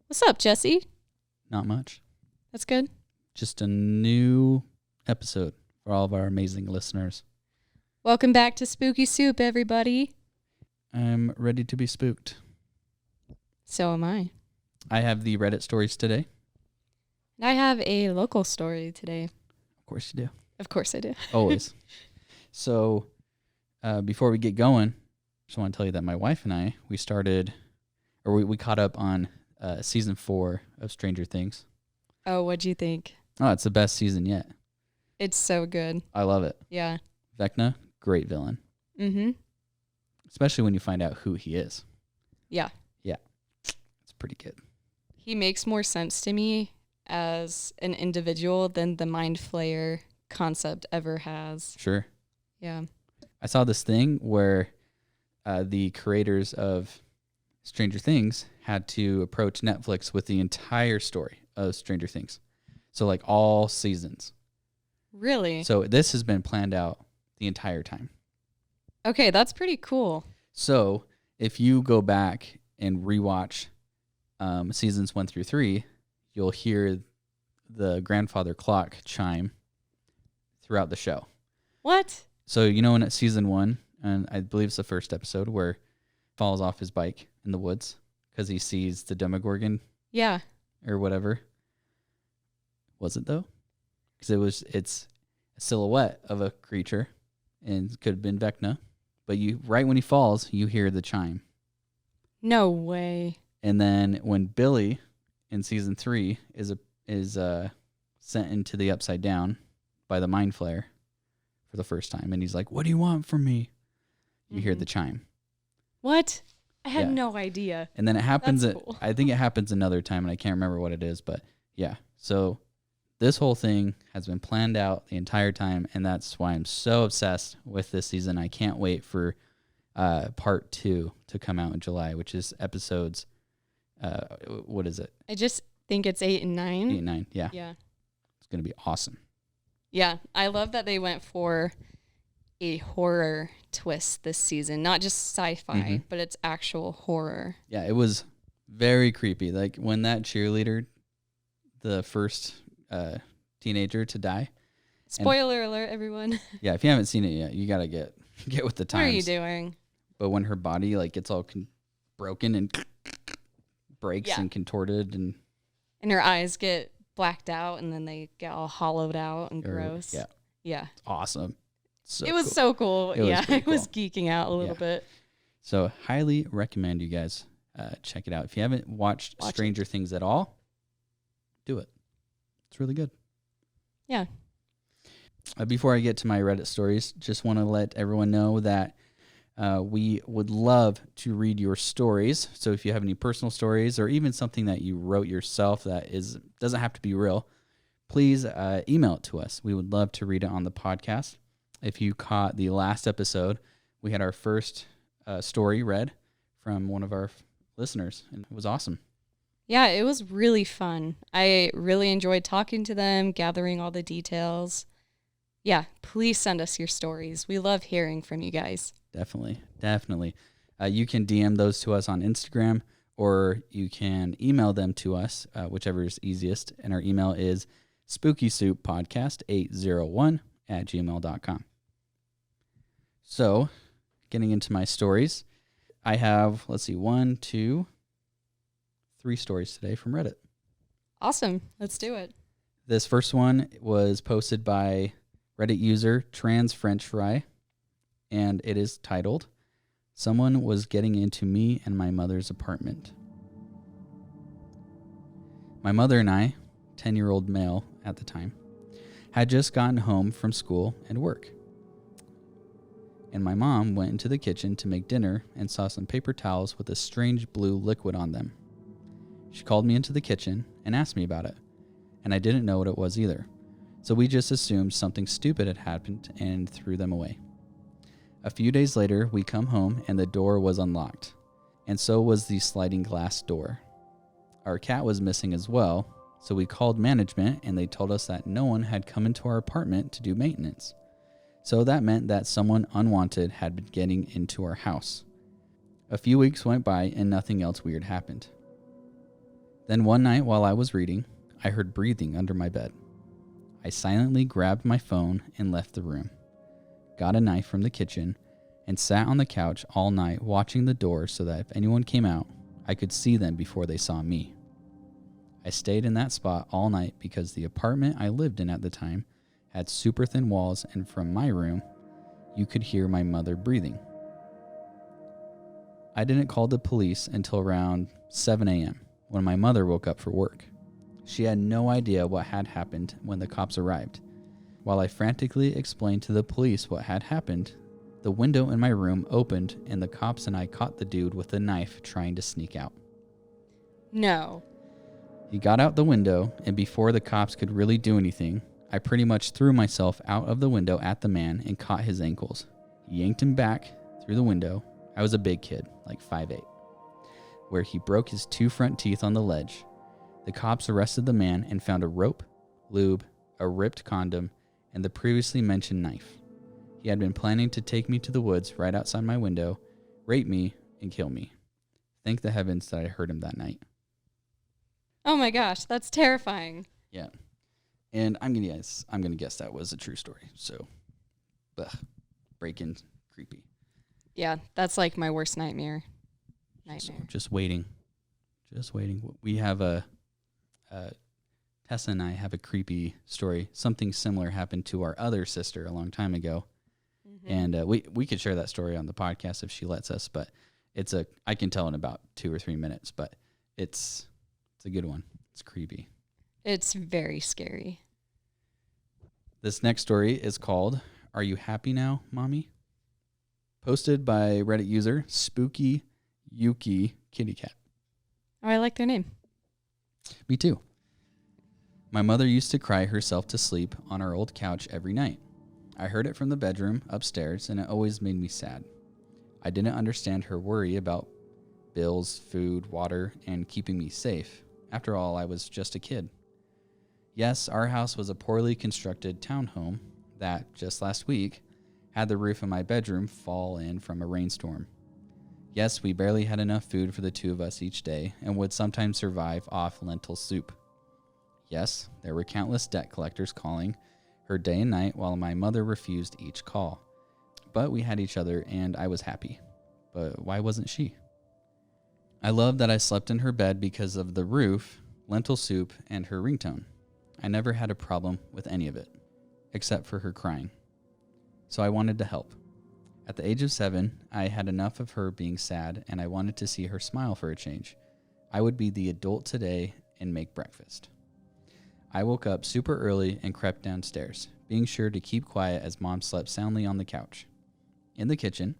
What's up, Jesse? Not much. That's good. Just a new episode for all of our amazing listeners. Welcome back to Spooky Soup, everybody. I'm ready to be spooked. So am I. I have the Reddit stories today. And I have a local story today. Of course you do. Of course I do. Always. So, before we get going, I just want to tell you that my wife and I, we caught up on season 4 of Stranger Things. Oh, what'd you think? Oh, it's the best season yet. It's so good. I love it. Yeah. Vecna, great villain. Mm-hmm. Especially when you find out who he is. Yeah. Yeah. It's pretty good. He makes more sense to me as an individual than the Mind Flayer concept ever has. Sure. Yeah. I saw this thing where the creators of Stranger Things had to approach Netflix with the entire story of Stranger Things. So like all seasons. Really? So this has been planned out the entire time. Okay, that's pretty cool. So if you go back and rewatch seasons 1 through 3, you'll hear the grandfather clock chime throughout the show. What? So you know in season 1, and I believe it's the first episode, where he falls off his bike in the woods because he sees the Demogorgon. Yeah. Or whatever. Was it though? Because it's a silhouette of a creature, and it could have been Vecna. But right when he falls, you hear the chime. No way. And then when Billy in season 3 is sent into the Upside Down by the Mind Flayer for the first time, and he's like, "What do you want from me?" You hear the chime. What? I had no idea. And then it happens. Cool. I think it happens another time, and I can't remember what it is. But yeah, so this whole thing has been planned out the entire time, and that's why I'm so obsessed with this season. I can't wait for part 2 to come out in July, which is episodes. What is it? I just think it's 8 and 9. 8 and 9. Yeah. Yeah. It's gonna be awesome. Yeah, I love that they went for a horror twist this season. Not just sci-fi, but it's actual horror. Yeah, it was very creepy. Like when that cheerleader, the first teenager to die. Spoiler alert, everyone. Yeah, if you haven't seen it yet, you gotta get with the times. What are you doing? But when her body like gets all broken and breaks and contorted and her eyes get blacked out and then they get all hollowed out and gross. Yeah. Yeah. It's awesome. It was so cool. I was geeking out a little bit. So highly recommend you guys check it out. If you haven't watched Stranger Things at all, do it. It's really good. Yeah. Before I get to my Reddit stories, just want to let everyone know that we would love to read your stories. So if you have any personal stories or even something that you wrote yourself that doesn't have to be real, please email it to us. We would love to read it on the podcast. If you caught the last episode, we had our first story read from one of our listeners, and it was awesome. Yeah, it was really fun. I really enjoyed talking to them, gathering all the details. Yeah, please send us your stories. We love hearing from you guys. Definitely. You can DM those to us on Instagram, or you can email them to us, whichever is easiest. And our email is spookysouppodcast801@gmail.com. So, getting into my stories, I have, 1, 2, 3 stories today from Reddit. Awesome. Let's do it. This first one was posted by Reddit user Trans French Fry, and it is titled, "Someone was getting into me and my mother's apartment." My mother and I, 10-year-old male at the time, had just gotten home from school and work. And my mom went into the kitchen to make dinner and saw some paper towels with a strange blue liquid on them. She called me into the kitchen and asked me about it, and I didn't know what it was either. So we just assumed something stupid had happened and threw them away. A few days later, we come home and the door was unlocked, and so was the sliding glass door. Our cat was missing as well, so we called management and they told us that no one had come into our apartment to do maintenance. So that meant that someone unwanted had been getting into our house. A few weeks went by and nothing else weird happened. Then one night while I was reading, I heard breathing under my bed. I silently grabbed my phone and left the room, got a knife from the kitchen, and sat on the couch all night watching the door so that if anyone came out, I could see them before they saw me. I stayed in that spot all night because the apartment I lived in at the time had super thin walls, and from my room, you could hear my mother breathing. I didn't call the police until around 7 a.m. when my mother woke up for work. She had no idea what had happened when the cops arrived. While I frantically explained to the police what had happened, the window in my room opened and the cops and I caught the dude with a knife trying to sneak out. No. He got out the window, and before the cops could really do anything, I pretty much threw myself out of the window at the man and caught his ankles. Yanked him back through the window. I was a big kid, like 5'8", where he broke his 2 front teeth on the ledge. The cops arrested the man and found a rope, lube, a ripped condom, and the previously mentioned knife. He had been planning to take me to the woods right outside my window, rape me, and kill me. Thank the heavens that I heard him that night. Oh my gosh, that's terrifying. Yeah. And I'm gonna guess that was a true story. So, break-in, creepy. Yeah, that's like my worst nightmare. So just waiting. We have Tessa and I have a creepy story. Something similar happened to our other sister a long time ago. Mm-hmm. And we could share that story on the podcast if she lets us, but I can tell in about 2 or 3 minutes, but it's a good one. It's creepy. It's very scary. This next story is called, Are You Happy Now, Mommy? Posted by Reddit user Spooky Yuki Kitty Cat. Oh, I like their name. Me too. My mother used to cry herself to sleep on our old couch every night. I heard it from the bedroom upstairs, and it always made me sad. I didn't understand her worry about bills, food, water, and keeping me safe. After all, I was just a kid. Yes, our house was a poorly constructed townhome that, just last week, had the roof of my bedroom fall in from a rainstorm. Yes, we barely had enough food for the 2 of us each day and would sometimes survive off lentil soup. Yes, there were countless debt collectors calling her day and night while my mother refused each call. But we had each other and I was happy. But why wasn't she? I loved that I slept in her bed because of the roof, lentil soup, and her ringtone. I never had a problem with any of it, except for her crying. So I wanted to help. At the age of 7, I had enough of her being sad, and I wanted to see her smile for a change. I would be the adult today and make breakfast. I woke up super early and crept downstairs, being sure to keep quiet as Mom slept soundly on the couch. In the kitchen,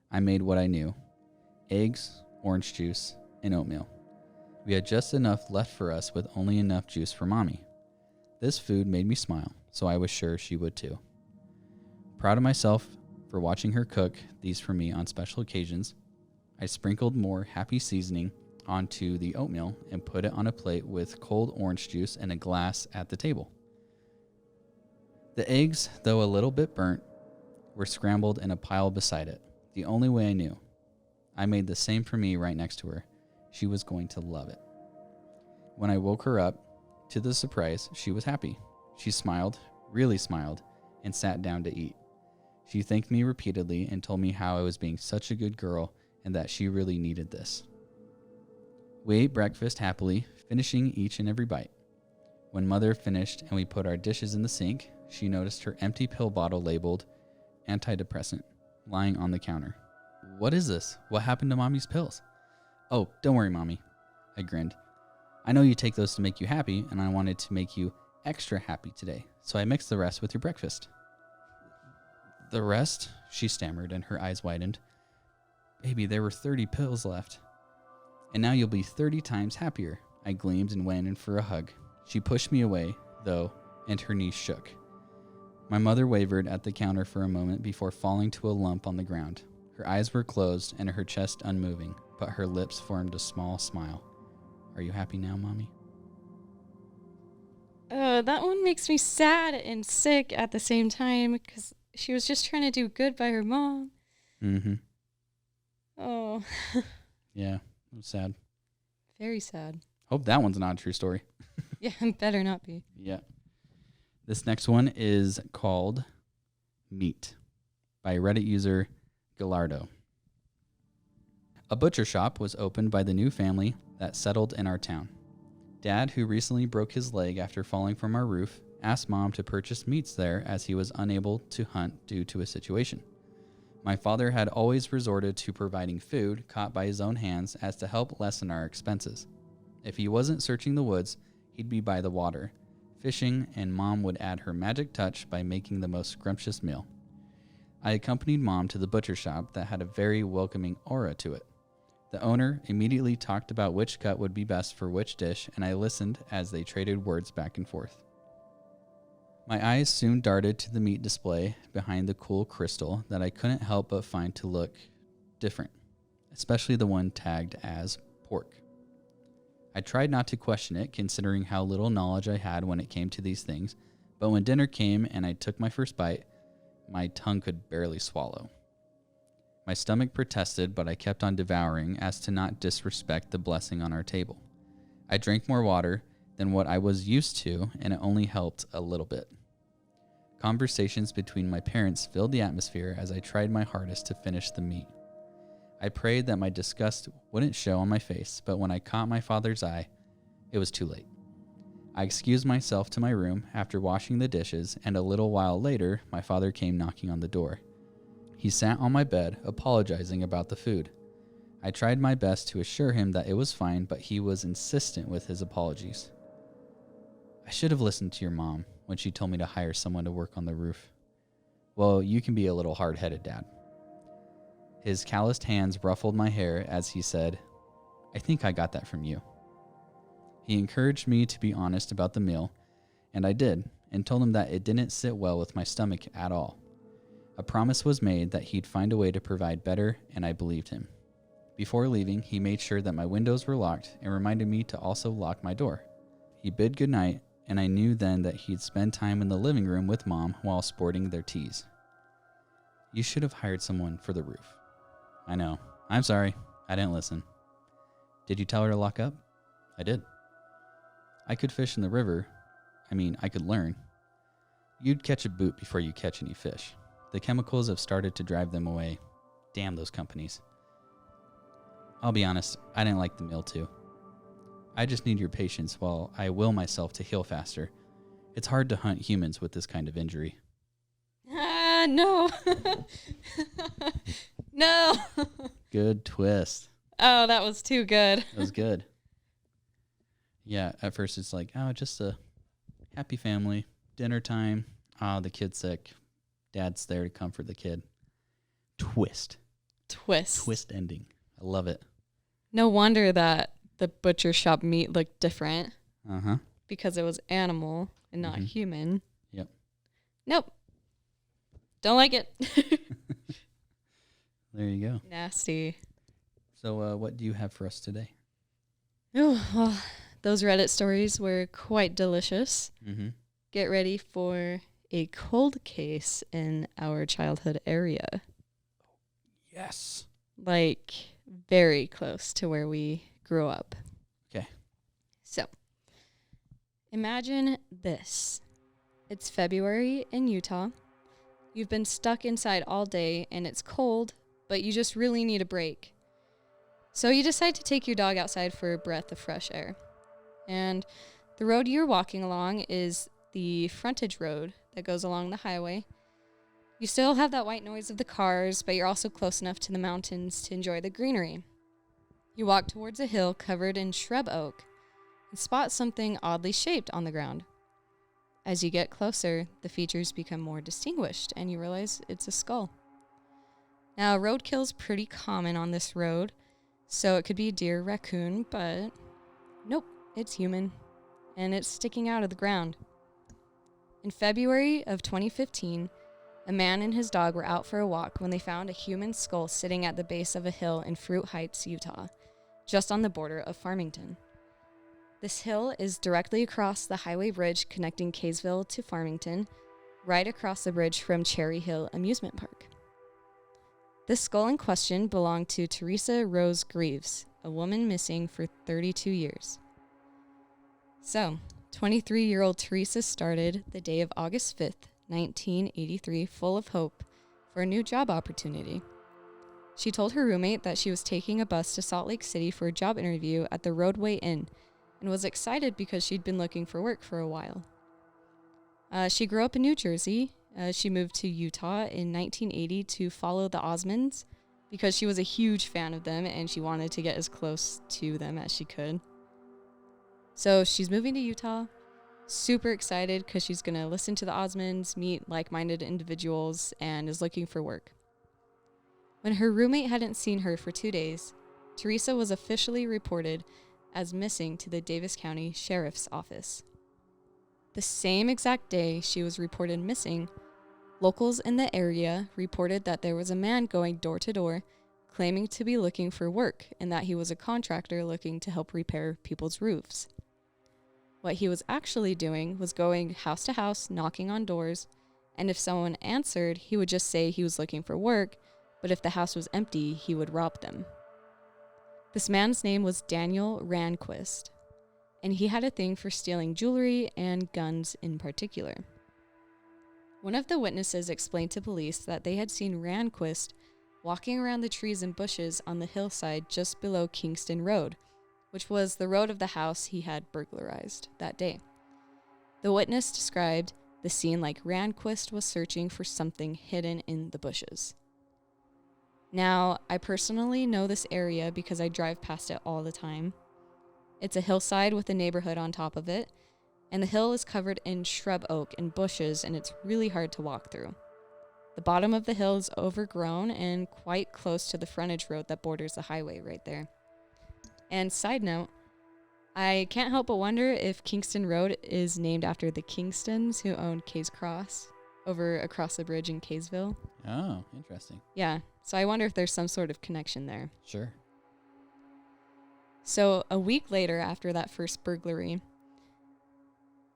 I made what I knew: eggs, orange juice, and oatmeal. We had just enough left for us with only enough juice for Mommy. This food made me smile, so I was sure she would too. Proud of myself for watching her cook these for me on special occasions, I sprinkled more happy seasoning onto the oatmeal and put it on a plate with cold orange juice and a glass at the table. The eggs, though a little bit burnt, were scrambled in a pile beside it, the only way I knew. I made the same for me right next to her. She was going to love it. When I woke her up, to the surprise, she was happy. She smiled, really smiled, and sat down to eat. She thanked me repeatedly and told me how I was being such a good girl and that she really needed this. We ate breakfast happily, finishing each and every bite. When Mother finished and we put our dishes in the sink, she noticed her empty pill bottle labeled antidepressant lying on the counter. What is this? What happened to Mommy's pills? Oh, don't worry, Mommy. I grinned. I know you take those to make you happy, and I wanted to make you extra happy today, so I mixed the rest with your breakfast. The rest? She stammered, and her eyes widened. Baby, there were 30 pills left. And now you'll be 30 times happier. I gleamed and went in for a hug. She pushed me away, though, and her knees shook. My mother wavered at the counter for a moment before falling to a lump on the ground. Her eyes were closed and her chest unmoving, but her lips formed a small smile. Are you happy now, Mommy? That one makes me sad and sick at the same time because she was just trying to do good by her mom. Mm-hmm. Oh. Yeah, it was sad. Very sad. Hope that one's not a true story. Yeah, better not be. Yeah. This next one is called Meat by Reddit user Gallardo. A butcher shop was opened by the new family that settled in our town. Dad, who recently broke his leg after falling from our roof, asked Mom to purchase meats there as he was unable to hunt due to a situation. My father had always resorted to providing food caught by his own hands as to help lessen our expenses. If he wasn't searching the woods, he'd be by the water, fishing, and Mom would add her magic touch by making the most scrumptious meal. I accompanied Mom to the butcher shop that had a very welcoming aura to it. The owner immediately talked about which cut would be best for which dish, and I listened as they traded words back and forth. My eyes soon darted to the meat display behind the cool crystal that I couldn't help but find to look different, especially the one tagged as pork. I tried not to question it, considering how little knowledge I had when it came to these things, but when dinner came and I took my first bite, my tongue could barely swallow. My stomach protested, but I kept on devouring as to not disrespect the blessing on our table. I drank more water than what I was used to, and it only helped a little bit. Conversations between my parents filled the atmosphere as I tried my hardest to finish the meat. I prayed that my disgust wouldn't show on my face, but when I caught my father's eye, it was too late. I excused myself to my room after washing the dishes, and a little while later, my father came knocking on the door. He sat on my bed, apologizing about the food. I tried my best to assure him that it was fine, but he was insistent with his apologies. I should have listened to your mom when she told me to hire someone to work on the roof. Well, you can be a little hard-headed, Dad. His calloused hands ruffled my hair as he said, I think I got that from you. He encouraged me to be honest about the meal, and I did, and told him that it didn't sit well with my stomach at all. A promise was made that he'd find a way to provide better, and I believed him. Before leaving, he made sure that my windows were locked and reminded me to also lock my door. He bid goodnight, and I knew then that he'd spend time in the living room with Mom while sporting their teas. You should have hired someone for the roof. I know. I'm sorry. I didn't listen. Did you tell her to lock up? I did. I could fish in the river. I could learn. You'd catch a boot before you catch any fish. The chemicals have started to drive them away. Damn those companies. I'll be honest, I didn't like the meal too. I just need your patience while I will myself to heal faster. It's hard to hunt humans with this kind of injury. No. No. Good twist. Oh, that was too good. That was good. Yeah, at first it's like, oh, just a happy family, dinner time. Oh, the kid's sick. Dad's there to comfort the kid. Twist ending. I love it. No wonder that the butcher shop meat looked different. Uh-huh. Because it was animal and not human. Yep. Nope. Don't like it. There you go. Nasty. So what do you have for us today? Oh, well, those Reddit stories were quite delicious. Mm-hmm. Get ready for a cold case in our childhood area. Yes. Like, very close to where we grew up. Okay. So, imagine this. It's February in Utah. You've been stuck inside all day and it's cold, but you just really need a break. So you decide to take your dog outside for a breath of fresh air. And the road you're walking along is the frontage road that goes along the highway. You still have that white noise of the cars, but you're also close enough to the mountains to enjoy the greenery. You walk towards a hill covered in shrub oak and spot something oddly shaped on the ground. As you get closer, the features become more distinguished, and you realize it's a skull. Now, roadkill's pretty common on this road, so it could be a deer, raccoon, but nope, it's human, and it's sticking out of the ground. In February of 2015, a man and his dog were out for a walk when they found a human skull sitting at the base of a hill in Fruit Heights, Utah, just on the border of Farmington. This hill is directly across the highway bridge connecting Kaysville to Farmington, right across the bridge from Cherry Hill Amusement Park. The skull in question belonged to Teresa Rose Greaves, a woman missing for 32 years. So, 23-year-old Teresa started the day of August 5th, 1983, full of hope for a new job opportunity. She told her roommate that she was taking a bus to Salt Lake City for a job interview at the Roadway Inn and was excited because she'd been looking for work for a while. She grew up in New Jersey. She moved to Utah in 1980 to follow the Osmonds because she was a huge fan of them and she wanted to get as close to them as she could. So she's moving to Utah, super excited because she's going to listen to the Osmonds, meet like-minded individuals, and is looking for work. When her roommate hadn't seen her for 2 days, Teresa was officially reported as missing to the Davis County Sheriff's Office. The same exact day she was reported missing, locals in the area reported that there was a man going door to door claiming to be looking for work and that he was a contractor looking to help repair people's roofs. What he was actually doing was going house to house, knocking on doors, and if someone answered, he would just say he was looking for work, but if the house was empty, he would rob them. This man's name was Daniel Ranquist, and he had a thing for stealing jewelry and guns in particular. One of the witnesses explained to police that they had seen Ranquist walking around the trees and bushes on the hillside just below Kingston Road, which was the road of the house he had burglarized that day. The witness described the scene like Ranquist was searching for something hidden in the bushes. Now, I personally know this area because I drive past it all the time. It's a hillside with a neighborhood on top of it, and the hill is covered in shrub oak and bushes, and it's really hard to walk through. The bottom of the hill is overgrown and quite close to the frontage road that borders the highway right there. And side note, I can't help but wonder if Kingston Road is named after the Kingstons who owned Kays Cross over across the bridge in Kaysville. Oh, interesting. Yeah, so I wonder if there's some sort of connection there. Sure. So a week later after that first burglary,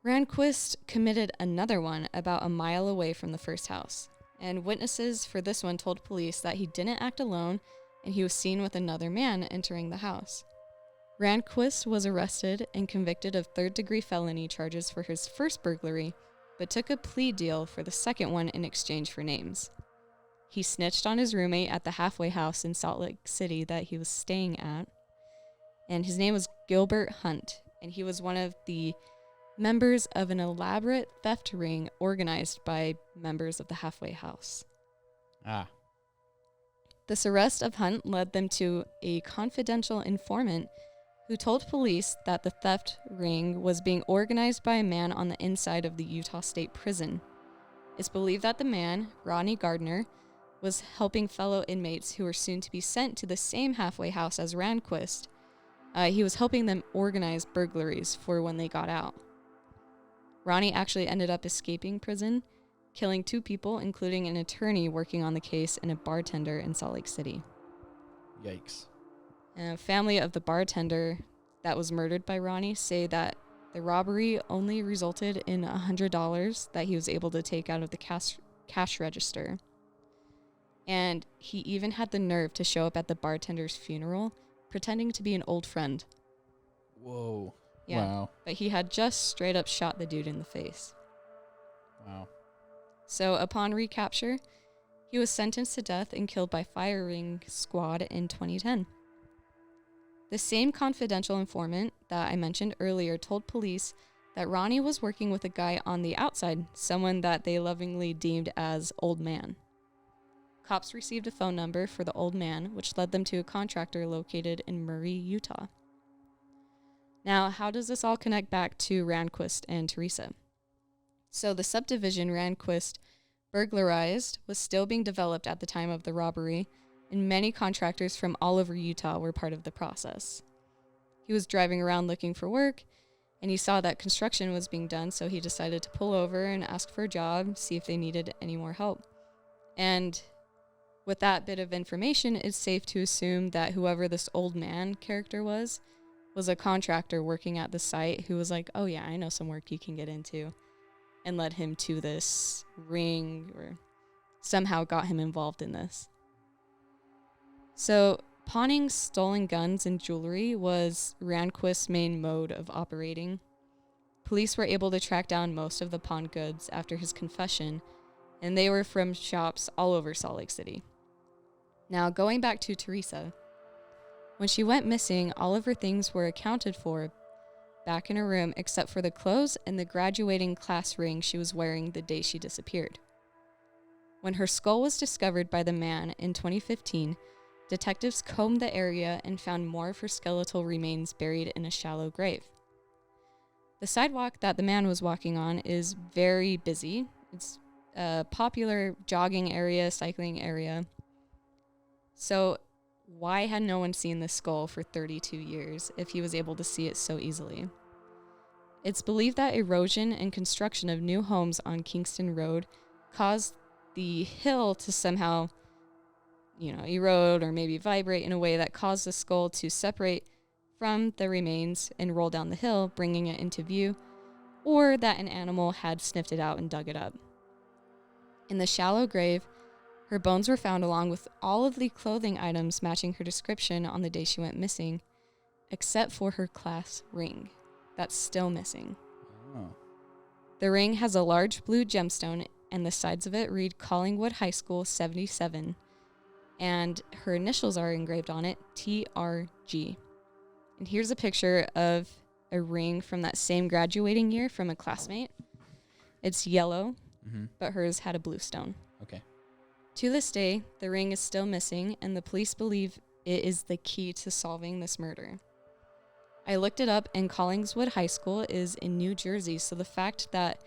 Ranquist committed another one about a mile away from the first house. And witnesses for this one told police that he didn't act alone and he was seen with another man entering the house. Ranquist was arrested and convicted of third-degree felony charges for his first burglary, but took a plea deal for the second one in exchange for names. He snitched on his roommate at the halfway house in Salt Lake City that he was staying at, and his name was Gilbert Hunt, and he was one of the members of an elaborate theft ring organized by members of the halfway house. This arrest of Hunt led them to a confidential informant who told police that the theft ring was being organized by a man on the inside of the Utah State Prison. It's believed that the man, Ronnie Gardner, was helping fellow inmates who were soon to be sent to the same halfway house as Ranquist. He was helping them organize burglaries for when they got out. Ronnie actually ended up escaping prison, killing 2 people, including an attorney working on the case and a bartender in Salt Lake City. Yikes. And family of the bartender that was murdered by Ronnie say that the robbery only resulted in $100 that he was able to take out of the cash register. And he even had the nerve to show up at the bartender's funeral, pretending to be an old friend. Whoa. Yeah, Wow. but he had just straight up shot the dude in the face. Wow. So upon recapture, he was sentenced to death and killed by firing squad in 2010. The same confidential informant that I mentioned earlier told police that Ronnie was working with a guy on the outside, someone that they lovingly deemed as Old Man. Cops received a phone number for the Old Man, which led them to a contractor located in Murray, Utah. Now, how does this all connect back to Ranquist and Teresa? So the subdivision Ranquist burglarized was still being developed at the time of the robbery, and many contractors from all over Utah were part of the process. He was driving around looking for work, and he saw that construction was being done, so he decided to pull over and ask for a job, see if they needed any more help. And with that bit of information, it's safe to assume that whoever this Old Man character was a contractor working at the site who was like, oh yeah, I know some work you can get into, and led him to this ring or somehow got him involved in this. So pawning stolen guns and jewelry was Ranquist's main mode of operating. police were able to track down most of the pawned goods after his confession, and they were from shops all over Salt Lake City. Now, going back to Teresa, when she went missing, all of her things were accounted for back in her room except for the clothes and the graduating class ring she was wearing the day she disappeared. When her skull was discovered by the man in 2015, detectives combed the area and found more of her skeletal remains buried in a shallow grave. The sidewalk that the man was walking on is very busy. It's a popular jogging area, cycling area. So why had no one seen this skull for 32 years if he was able to see it so easily? It's believed that erosion and construction of new homes on Kingston Road caused the hill to somehow, erode or maybe vibrate in a way that caused the skull to separate from the remains and roll down the hill, bringing it into view, or that an animal had sniffed it out and dug it up. In the shallow grave, her bones were found along with all of the clothing items matching her description on the day she went missing, except for her class ring. That's still missing. Oh. The ring has a large blue gemstone, and the sides of it read Collingwood High School 77, and her initials are engraved on it, TRG. And here's a picture of a ring from that same graduating year from a classmate. It's yellow, but hers had a blue stone. Okay. To this day, the ring is still missing, and the police believe it is the key to solving this murder. I looked it up, and Collingswood High School is in New Jersey, so the fact that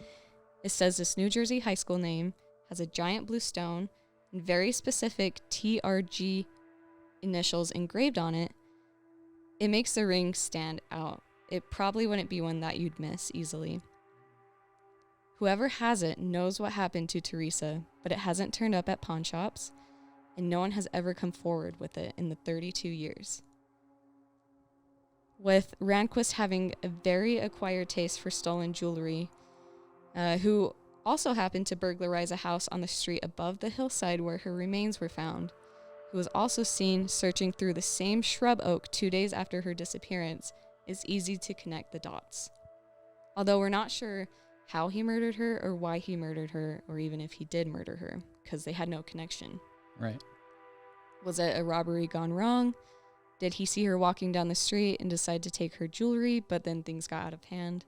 it says this New Jersey high school name has a giant blue stone and very specific TRG initials engraved on it, it makes the ring stand out. It probably wouldn't be one that you'd miss easily. Whoever has it knows what happened to Teresa, but it hasn't turned up at pawn shops, and no one has ever come forward with it in the 32 years. With Randquist having a very acquired taste for stolen jewelry, who also happened to burglarize a house on the street above the hillside where her remains were found, who was also seen searching through the same shrub oak 2 days after her disappearance, it's easy to connect the dots. Although we're not sure how he murdered her or why he murdered her, or even if he did murder her, because they had no connection. Right. Was it a robbery gone wrong? Did he see her walking down the street and decide to take her jewelry, but then things got out of hand?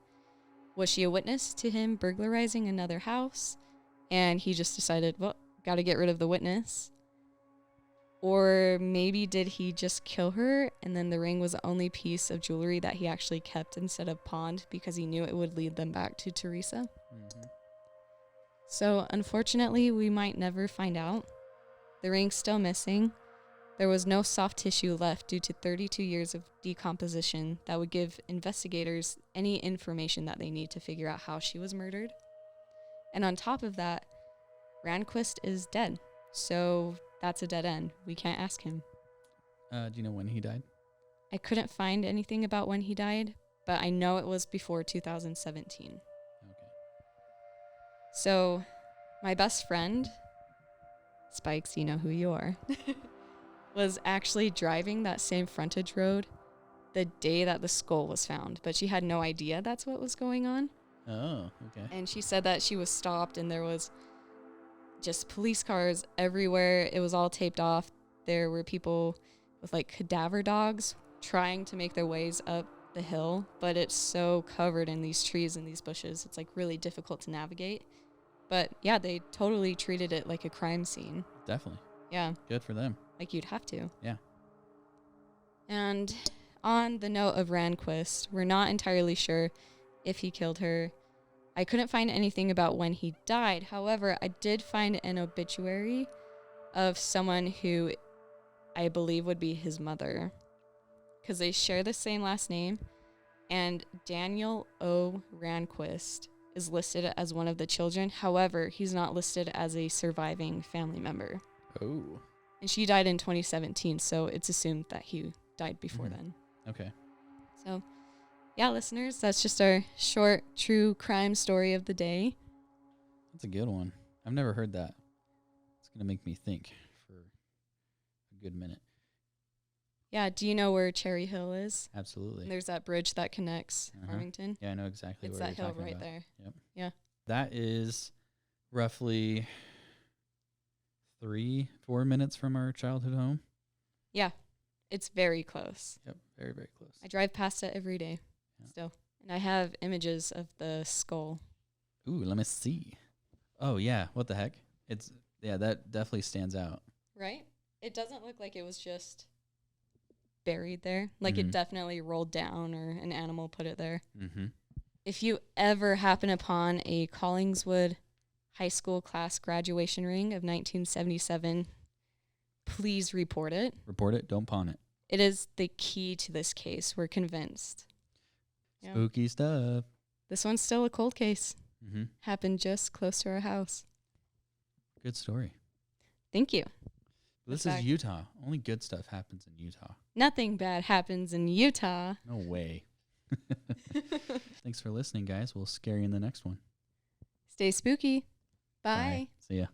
Was she a witness to him burglarizing another house, and he just decided, well, gotta get rid of the witness? Or maybe did he just kill her, and then the ring was the only piece of jewelry that he actually kept instead of pawned because he knew it would lead them back to Teresa? So, unfortunately, we might never find out. The ring's still missing. There was no soft tissue left due to 32 years of decomposition that would give investigators any information that they need to figure out how she was murdered. And on top of that, Randquist is dead. So that's a dead end. We can't ask him. Do you know when he died? I couldn't find anything about when he died, but I know it was before 2017. Okay. So my best friend, Spikes, you know who you are, was actually driving that same frontage road the day that the skull was found, but she had no idea that's what was going on. Oh, okay. And she said that she was stopped and there was just police cars everywhere. It was all taped off. There were people with like cadaver dogs trying to make their ways up the hill, but it's so covered in these trees and these bushes. It's like really difficult to navigate. But yeah, they totally treated it like a crime scene. Definitely. Yeah. Good for them. Like you'd have to. Yeah. And on the note of Randquist, we're not entirely sure if he killed her. I couldn't find anything about when he died. However, I did find an obituary of someone who I believe would be his mother, because they share the same last name, and Daniel O. Randquist is listed as one of the children. However, he's not listed as a surviving family member. Oh. And she died in 2017, so it's assumed that he died before then. Okay. So, yeah, listeners, that's just our short true crime story of the day. That's a good one. I've never heard that. It's going to make me think for a good minute. Yeah. Do you know where Cherry Hill is? Absolutely. There's that bridge that connects Farmington. Yeah, I know exactly It's where that you're hill talking right about. there. Yep. Yeah. That is roughly 3-4 minutes from our childhood home. Yeah. It's very close. Yep, very, very close. I drive past it every day still. And I have images of the skull. Ooh, let me see. Oh, yeah. What the heck? That definitely stands out. Right? It doesn't look like it was just buried there. Like it definitely rolled down or an animal put it there. Mm-hmm. If you ever happen upon a Collingswood high school class graduation ring of 1977, please report it. Report it. Don't pawn it. It is the key to this case. We're convinced. Spooky stuff. This one's still a cold case. Mm-hmm. Happened just close to our house. Good story. Thank you. This is Utah. Only good stuff happens in Utah. Nothing bad happens in Utah. No way. Thanks for listening, guys. We'll scare you in the next one. Stay spooky. Bye. See ya.